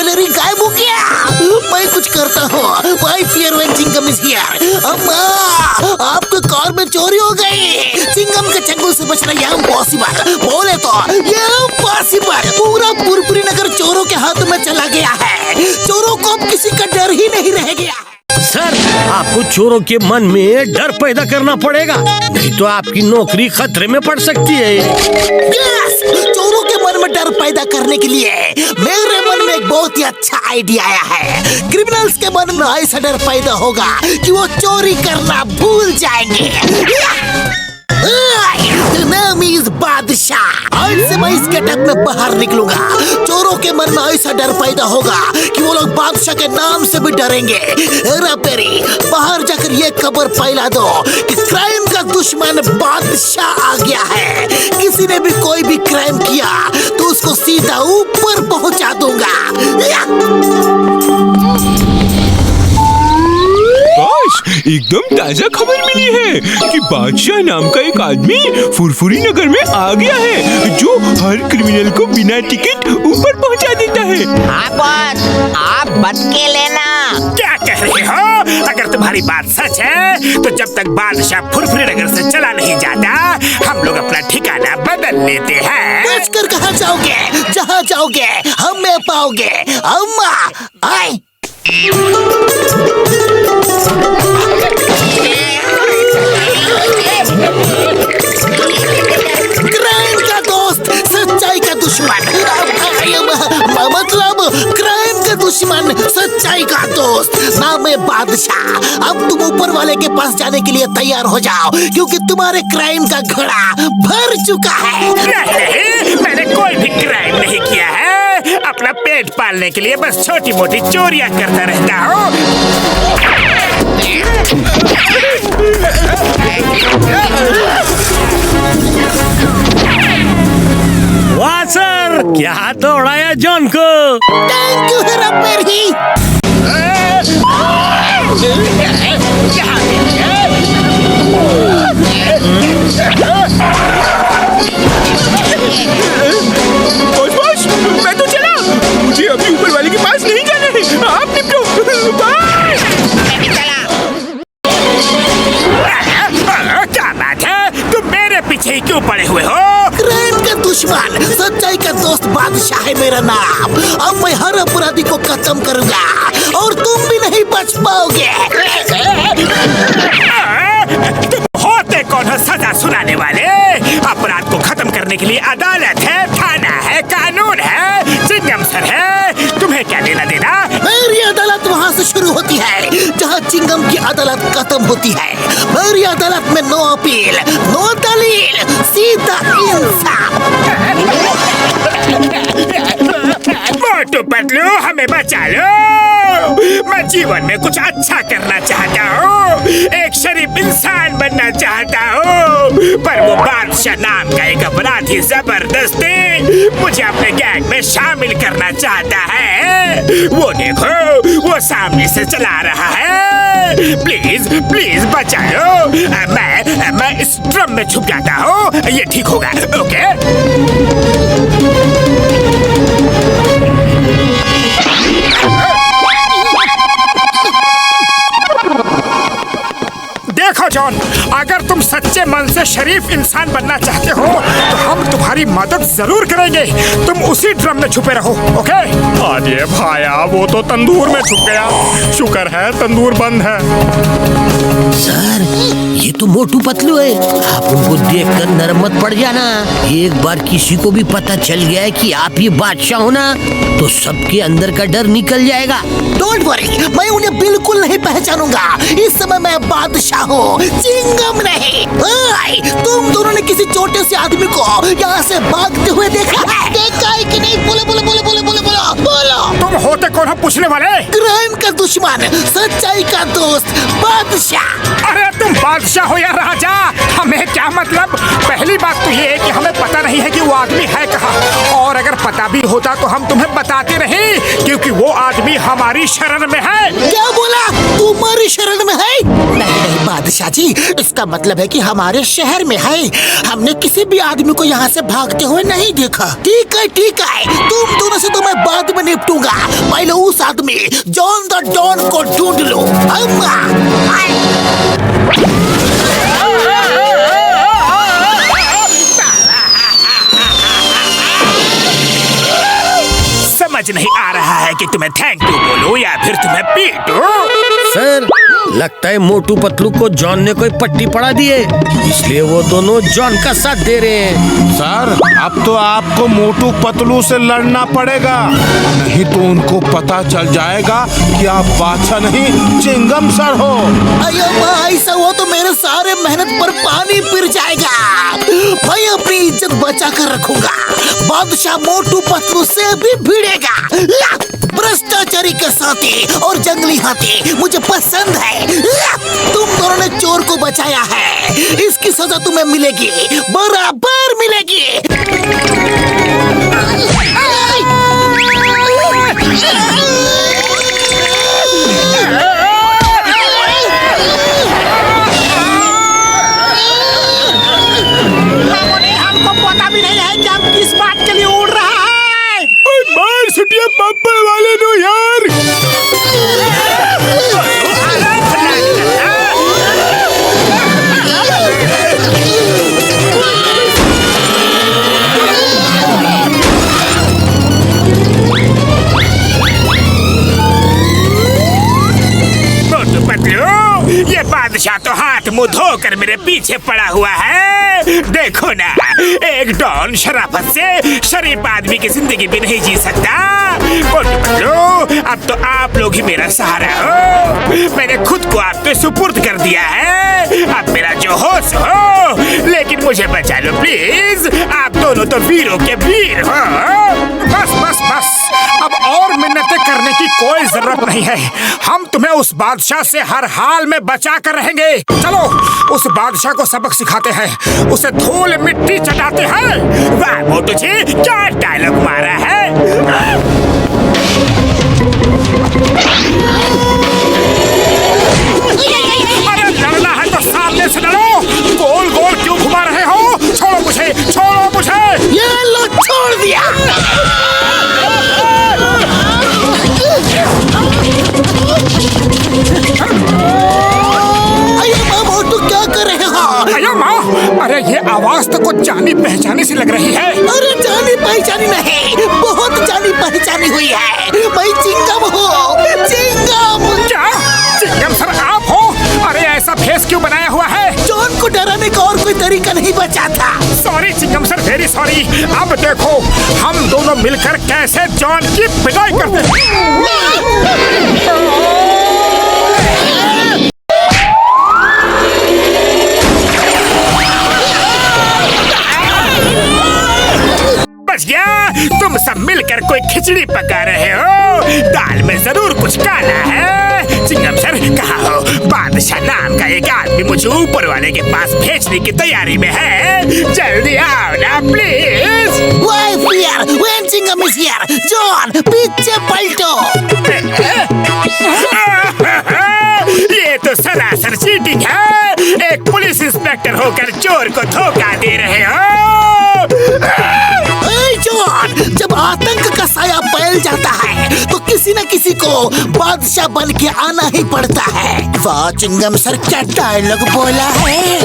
Jewellery गायब हो गया। मैं कुछ करता हूँ। My fear when Chingum is here. अम्मा, आपके कार में चोरी हो गई। चिंगम के चंगुल से बचना ये इम्पॉसिबल। बोले तो ये इम्पॉसिबल। पूरा पुरपुरी नगर चोरों के हाथ में चला गया है। चोरों को अब किसी का डर ही नहीं रह गया है। सर, आपको चोरों के मन में डर पैदा करना पड़ेगा, नहीं तो आपकी नौकरी खतरे में पड़ सकती है। यस, चोरों के मन में डर पैदा करने के लिए मेरे मन में एक बहुत ही अच्छा आइडिया आया है। क्रिमिनल्स के मन में ऐसा डर पैदा होगा कि वो चोरी करना भूल जाएंगे। नाम इज बादशाह। आज से मैं इस गेटअप में बाहर निकलूंगा। चोरों के मन में ऐसा डर पैदा होगा कि वो लोग बादशाह के नाम से भी डरेंगे। पेरी, बाहर जाकर ये खबर फैला दो कि क्राइम का दुश्मन बादशाह आ गया है। किसी ने भी कोई भी क्राइम किया तो उसको सीधा ऊपर पहुंचा दूंगा। एकदम ताजा खबर मिली है कि बादशाह नाम का एक आदमी फुरफुरी नगर में आ गया है, जो हर क्रिमिनल को बिना टिकट ऊपर पहुंचा देता है। हाँ बॉस, आप बच के लेना। क्या कह रहे हो? अगर तुम्हारी बात सच है तो जब तक बादशाह फुरफुरी नगर से चला नहीं जाता, हम लोग अपना ठिकाना बदल लेते हैं। बचकर कहाँ जाओगे? जहाँ जाओगे हमें पाओगे। अम्मा, आए। क्राइम का दोस्त, सच्चाई का दुश्मन। मतलब क्राइम का दुश्मन, सच्चाई का दोस्त। नाम है बादशाह। अब तुम ऊपर वाले के पास जाने के लिए तैयार हो जाओ, क्योंकि तुम्हारे क्राइम का घड़ा भर चुका है। नहीं, मैंने कोई भी क्राइम नहीं किया है। अपना पेट पालने के लिए बस छोटी मोटी चोरियां करता रहता हूँ। वाह सर, क्या दौड़ाया जॉन को। Thank you हेरापेरी। बॉस, मैं तो चला। मुझे अभी ऊपर वाले के पास नहीं जाना है। आप निपटो। क्या बात है? तुम मेरे पीछे ही क्यों पड़े हुए हो? क्राइम का दुश्मन, सच्चाई का दोस्त बादशाह है मेरा नाम। अब मैं हर अपराधी को खत्म करूंगा और तुम भी नहीं बच पाओगे। तुम होते कौन हो सजा सुनाने वाले? अपराध को खत्म करने के लिए अदालत है, थाना है, कानून है, चिंगम सर है। तुम्हें क्या लेना देना? मेरी अदालत वहाँ से शुरू होती है जहाँ चिंगम की अदालत खत्म होती है। मेरी अदालत में नो अपील, नो दलील, सीधा इंसाफ। मोटू पतलू, हमें बचा लो। मैं जीवन में कुछ अच्छा करना चाहता हूँ, एक शरीफ इंसान बनना चाहता हूँ, पर वो बादशाह नाम का एक अपराधी जबरदस्ती मुझे अपने गैंग में शामिल करना चाहता है। वो देखो, वो सामने से चला रहा है। प्लीज प्लीज बचा लो। मैं इस ड्रम में छुप जाता हूँ, ये ठीक होगा। ओके? देखो जॉन, अगर तुम सच्चे मन से शरीफ इंसान बनना चाहते हो तो हम तुम्हारी मदद जरूर करेंगे। तुम उसी ड्रम में छुपे रहो, ओके? अरे भाया, वो तो तंदूर में छुप गया। शुक्र है तंदूर बंद है। सर, ये तो मोटू पतलू है। आप उनको देखकर नरम मत पड़ जाना। एक बार किसी को भी पता चल गया है कि आप ये बादशाह हो ना, तो सबके अंदर का डर निकल जाएगा। डोंट वरी, मैं उन्हें बिल्कुल नहीं पहचानूंगा। इस समय मैं बादशाह हूँ, चिंगम नहीं। तुम दोनों ने किसी छोटे से आदमी को यहाँ से भागते हुए देखा है? देखा है कि नहीं? बोलो बोलो बोलो बोलो बोलो बोलो बोलो। तुम होते कौन हो पूछने वाले? क्राइम का दुश्मन, सच्चाई का दोस्त, बादशाह। अरे तुम बादशाह हो या राजा, हमें क्या मतलब? पहली बात तो ये है कि हमें पता नहीं है कि वो आदमी है कहाँ, और अगर पता भी होता तो हम तुम्हें बताते नहीं, क्योंकि वो आदमी हमारी शरण में है। क्या बोला? तू तुम्हारी शरण में है? नहीं नहीं बादशाह जी, इसका मतलब है कि हमारे शहर में है। हमने किसी भी आदमी को यहाँ से भागते हुए नहीं देखा। ठीक है तुम दोनों से तो मैं बाद में निपटूंगा। पहले उस आदमी जॉन द डॉन को ढूंढ लो। समझ नहीं आ रहा है कि तुम्हें थैंक यू बोलूं या फिर तुम्हें पीटूं। सर, लगता है मोटू पतलू को जॉन ने कोई पट्टी पड़ा दी है, इसलिए वो दोनों जॉन का साथ दे रहे हैं। सर, अब तो आपको मोटू पतलू से लड़ना पड़ेगा, नहीं तो उनको पता चल जाएगा कि आप बादशाह नहीं चिंगम सर हो। अयो भाई, ऐसा हुआ तो मेरे सारे मेहनत पर पानी फिर जाएगा। भाई अपनी इज्जत बचा कर रखूंगा। बादशाह मोटू पतलू से भी भिड़ेगा। भ्रष्टाचारी के साथी और जंगली हाथी मुझे पसंद है। तुम दोनों ने चोर को बचाया है, इसकी सजा तुम्हें मिलेगी, बराबर मिलेगी। हमको पता भी नहीं है कि हम किस बात के लिए उड़ रहा है। मार सुटिया बब्बर वाले नो यार। मोटू पतलू, ये बादशाह तो हाथ मुंह धोकर मेरे पीछे पड़ा हुआ है। देखो ना, एक डॉन शराफत से शरीफ आदमी की जिंदगी भी नहीं जी सकता। मोटू पतलू, अब तो आप लोग ही मेरा सहारा हो। मैंने खुद को आपके सुपुर्द कर दिया है। अब मेरा जो होश हो, लेकिन मुझे बचा लो प्लीज। आप दोनों तो वीरों के वीर हो। बस बस बस, अब और मिन्नतें करने की कोई जरूरत नहीं है। हम तुम्हें उस बादशाह से हर हाल में बचा कर रहेंगे। चलो उस बादशाह को सबक सिखाते हैं, उसे धूल मिट्टी चटाते हैं। वाह मोटू जी, क्या डायलॉग मारा है। अरे लड़ना है तो सामने से लड़ो, गोल गोल क्यों घुमा रहे हो? छोड़ो मुझे, छोड़ो मुझे। ये लो, छोड़ दिया। मोटू क्या कर रहे हो? अयो माँ, अरे ये आवाज तो कुछ जानी पहचानी सी लग रही है। अरे जानी पहचानी नहीं, बहुत जानी पहचानी हुई है। मैं चिंगम हूँ, चिंगम। क्या चिंगम सर आप हो? अरे ऐसा फेस क्यों बनाया हुआ है? जॉन को डराने का और कोई तरीका नहीं बचा था। Sorry Chingum sir, very sorry. अब देखो हम दोनों मिलकर कैसे जॉन की पिटाई करते हैं। बच गया, तुम सब मिलकर कोई खिचड़ी पका रहे हो। दाल में जरूर कुछ काला है। चिंगम सर कहाँ हो? बादशाह नाम का एक आदमी मुझे ऊपर वाले के पास भेजने की तैयारी में है। जल्दी आओ ना please. Why fear when Chingam is here? John पीछे पलटो। ये तो सरासर चीटिंग है। एक पुलिस इंस्पेक्टर होकर चोर को धोखा दे रहे हो। जॉन, जब आतंक का साया फैल जाता है तो किसी न किसी को बादशाह बन के आना ही पड़ता है। वाह चिंगम सर, क्या डायलॉग बोला है।